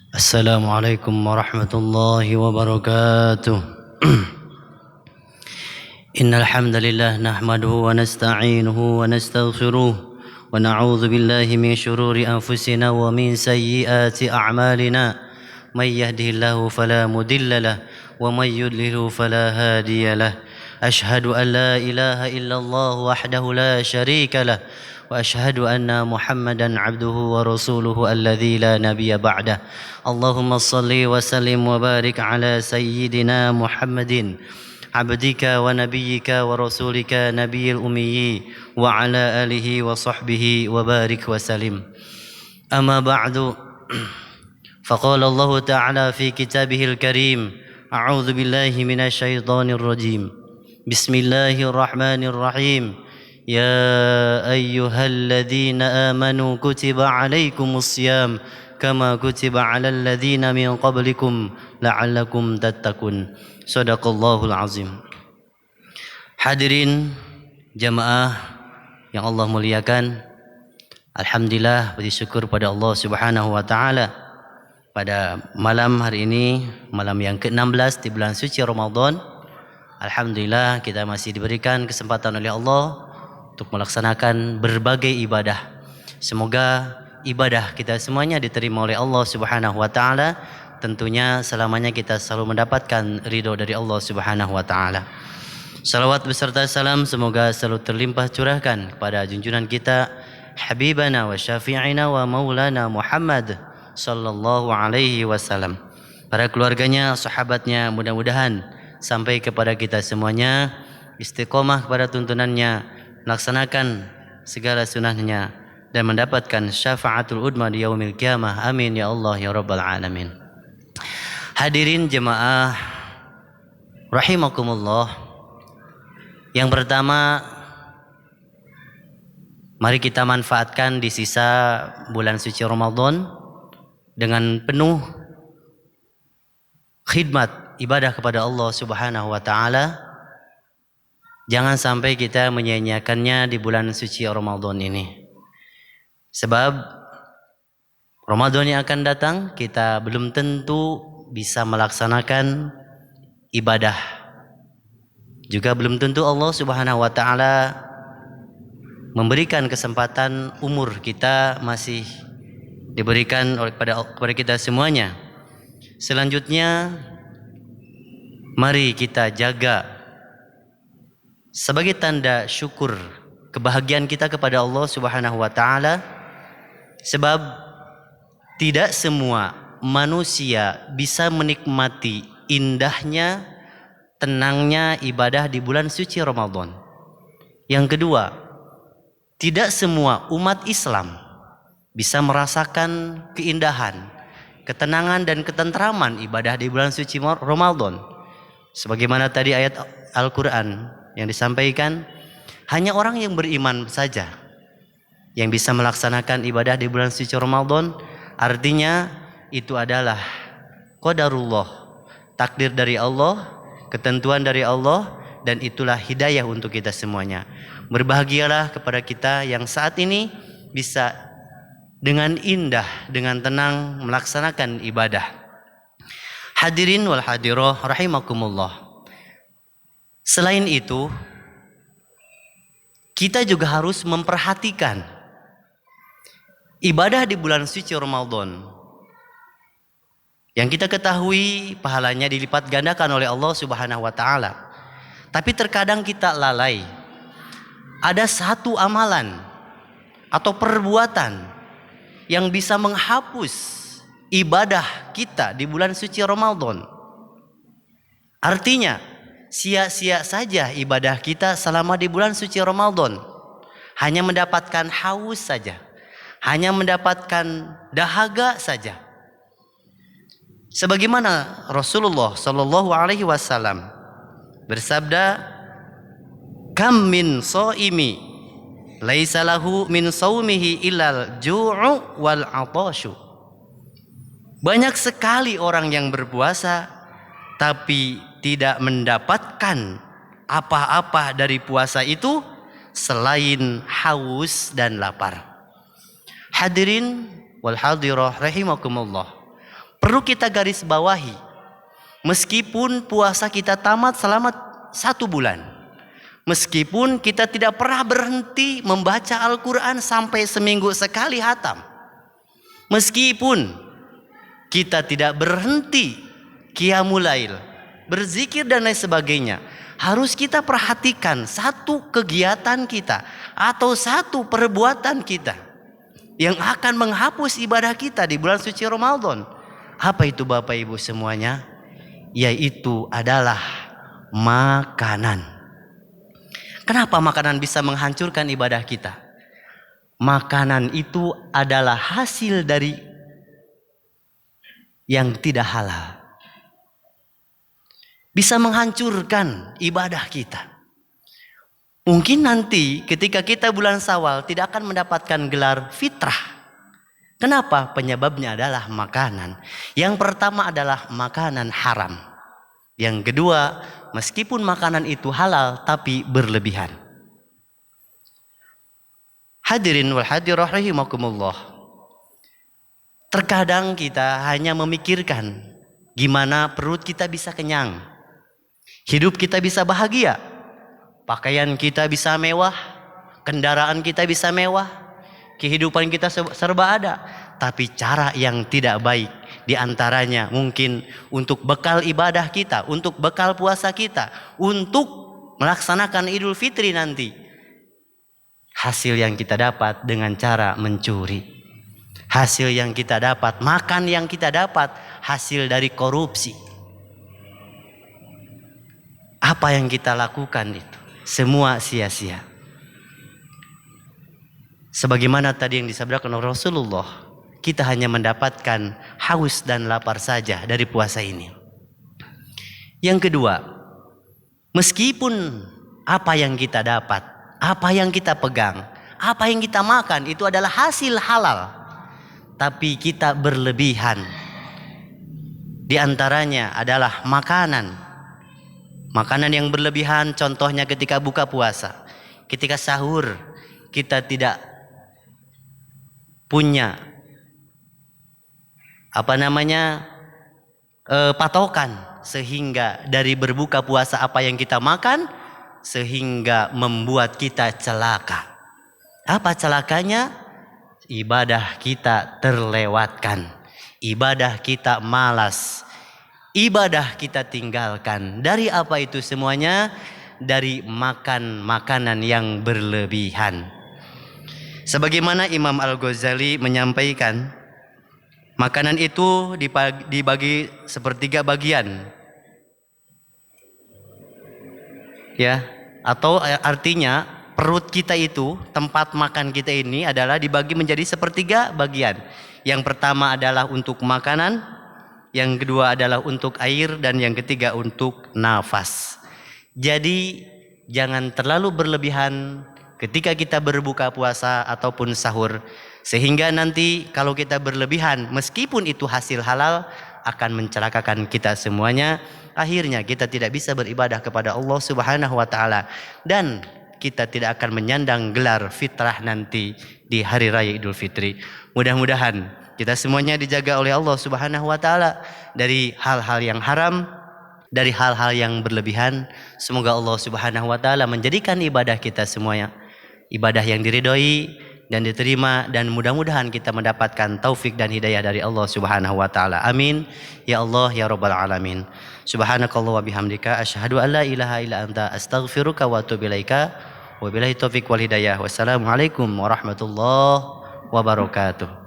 السلام عليكم ورحمة الله وبركاته. إن الحمد لله نحمده ونستعينه ونستغفره ونعوذ بالله من شرور أنفسنا ومن سيئات أعمالنا. من يهده الله فلا مضل له ومن يضلل فلا هادي له. أشهد أن لا إله إلا الله وحده لا شريك له وأشهد أن محمدا عبده ورسوله الذي لا نبي بعده. اللهم صل وسلم وبارك على سيدنا محمد عبدك ونبيك ورسولك نبي الأمي وعلى آله وصحبه وبارك وسلم. أما بعد فقال الله تعالى في كتابه الكريم: أعوذ بالله من الشيطان الرجيم. بسم الله الرحمن الرحيم. يا أيها الذين آمنوا كتب عليكم الصيام كما كتب على الذين من قبلكم لعلكم تتقون. Sadaqallahul azim. Hadirin jamaah yang Allah muliakan, alhamdulillah, puji syukur pada Allah Subhanahu wa taala. Pada malam hari ini, malam yang ke-16 di bulan suci Ramadan, alhamdulillah kita masih diberikan kesempatan oleh Allah untuk melaksanakan berbagai ibadah. Semoga ibadah kita semuanya diterima oleh Allah Subhanahu wa taala. Tentunya selamanya kita selalu mendapatkan ridho dari Allah Subhanahu wa taala. Salawat beserta salam semoga selalu terlimpah curahkan kepada junjungan kita habibana wa syafi'ina wa maulana Muhammad sallallahu alaihi wasallam. Para keluarganya, sahabatnya, mudah-mudahan sampai kepada kita semuanya istiqomah kepada tuntunannya, melaksanakan segala sunnahnya dan mendapatkan syafaatul udma di yaumil qiyamah. Amin ya Allah ya rabbal alamin. Hadirin jemaah rahimakumullah. Yang pertama, mari kita manfaatkan di sisa bulan suci Ramadan dengan penuh khidmat ibadah kepada Allah Subhanahu wa taala. Jangan sampai kita menyia-nyiakannya di bulan suci Ramadan ini. Sebab Ramadan yang akan datang kita belum tentu bisa melaksanakan ibadah. Juga belum tentu Allah Subhanahu wa taala memberikan kesempatan, umur kita masih diberikan kepada kita semuanya. Selanjutnya, mari kita jaga sebagai tanda syukur kebahagiaan kita kepada Allah Subhanahu wa taala, sebab tidak semua manusia bisa menikmati indahnya, tenangnya ibadah di bulan suci Ramadan. Yang kedua, tidak semua umat Islam bisa merasakan keindahan, ketenangan dan ketentraman ibadah di bulan suci Ramadan. Sebagaimana tadi ayat Al-Quran yang disampaikan, hanya orang yang beriman saja yang bisa melaksanakan ibadah di bulan suci Ramadan. Artinya itu adalah qadarullah, takdir dari Allah, ketentuan dari Allah, dan itulah hidayah untuk kita semuanya. Berbahagialah kepada kita yang saat ini bisa dengan indah, dengan tenang melaksanakan ibadah. Hadirin wal hadirah rahimakumullah. Selain itu, kita juga harus memperhatikan ibadah di bulan suci Ramadan yang kita ketahui pahalanya dilipat gandakan oleh Allah Subhanahu wa taala. Tapi terkadang kita lalai. Ada satu amalan atau perbuatan yang bisa menghapus ibadah kita di bulan suci Ramadan. Artinya, sia-sia saja ibadah kita selama di bulan suci Ramadan. Hanya mendapatkan haus saja. Hanya mendapatkan dahaga saja. Sebagaimana Rasulullah sallallahu alaihi wasallam bersabda, "Kam min shaimi laisa lahu min saumihi illal ju'u wal 'atashu." Banyak sekali orang yang berpuasa tapi tidak mendapatkan apa-apa dari puasa itu selain haus dan lapar. Hadirin wal hadirah rahimakumullah. Perlu kita garis bawahi. Meskipun puasa kita tamat selama 1 bulan, meskipun kita tidak pernah berhenti membaca Al-Quran sampai seminggu sekali hatam, meskipun kita tidak berhenti qiyamul lail, berzikir dan lain sebagainya, harus kita perhatikan satu kegiatan kita atau satu perbuatan kita yang akan menghapus ibadah kita di bulan suci Ramadan. Apa itu Bapak Ibu semuanya? Yaitu adalah makanan. Kenapa makanan bisa menghancurkan ibadah kita? Makanan itu adalah hasil dari yang tidak halal. Bisa menghancurkan ibadah kita. Mungkin nanti ketika kita bulan Syawal tidak akan mendapatkan gelar fitrah. Kenapa? Penyebabnya adalah makanan. Yang pertama adalah makanan haram. Yang kedua, meskipun makanan itu halal tapi berlebihan. Hadirin wal hadirah rahimakumullah. Terkadang kita hanya memikirkan gimana perut kita bisa kenyang, hidup kita bisa bahagia, pakaian kita bisa mewah, kendaraan kita bisa mewah, kehidupan kita serba ada. Tapi cara yang tidak baik diantaranya mungkin untuk bekal ibadah kita, untuk bekal puasa kita, untuk melaksanakan Idul Fitri nanti. Hasil yang kita dapat dengan cara mencuri. Hasil yang kita dapat, makan yang kita dapat, hasil dari korupsi. Apa yang kita lakukan itu semua sia-sia. Sebagaimana tadi yang disabdakan oleh Rasulullah, kita hanya mendapatkan haus dan lapar saja dari puasa ini. Yang kedua, meskipun apa yang kita dapat, apa yang kita pegang, apa yang kita makan itu adalah hasil halal, tapi kita berlebihan. Di antaranya adalah makanan. Makanan yang berlebihan contohnya ketika buka puasa, ketika sahur kita tidak punya patokan, sehingga dari berbuka puasa apa yang kita makan sehingga membuat kita celaka. Apa celakanya? Ibadah kita terlewatkan, ibadah kita malas, ibadah kita tinggalkan. Dari apa itu semuanya? Dari makan makanan yang berlebihan. Sebagaimana Imam Al-Ghazali menyampaikan, makanan itu dibagi sepertiga bagian. Ya, atau artinya perut kita itu, tempat makan kita ini adalah dibagi menjadi sepertiga bagian. Yang pertama adalah untuk makanan, yang kedua adalah untuk air, dan yang ketiga untuk nafas. Jadi jangan terlalu berlebihan ketika kita berbuka puasa ataupun sahur, sehingga nanti kalau kita berlebihan meskipun itu hasil halal akan mencelakakan kita semuanya. Akhirnya kita tidak bisa beribadah kepada Allah Subhanahu wa taala, dan kita tidak akan menyandang gelar fitrah nanti di hari raya Idul Fitri. Mudah-mudahan kita semuanya dijaga oleh Allah Subhanahu wa taala dari hal-hal yang haram, dari hal-hal yang berlebihan. Semoga Allah Subhanahu wa taala menjadikan ibadah kita semuanya ibadah yang diridhoi dan diterima, dan mudah-mudahan kita mendapatkan taufik dan hidayah dari Allah Subhanahu wa taala. Amin ya Allah ya rabbal alamin. Subhanakallah wa bihamdika asyhadu an la ilaha illa anta astaghfiruka wa atubu ilaika. Wabillahi taufik wal hidayah. Wassalamualaikum warahmatullahi wabarakatuh.